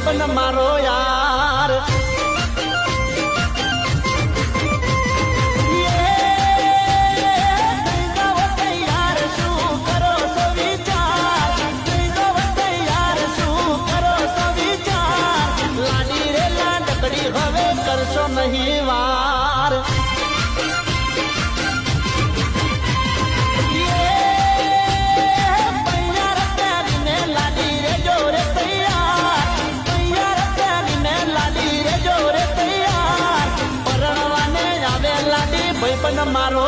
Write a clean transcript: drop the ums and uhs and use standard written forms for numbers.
પણ મારો યાર નહીં વાર લાડી રે જોરે તૈયાર લાડી રે જોરે તૈયાર પરણવાને આવે લાડી ભાઈ પણ મારો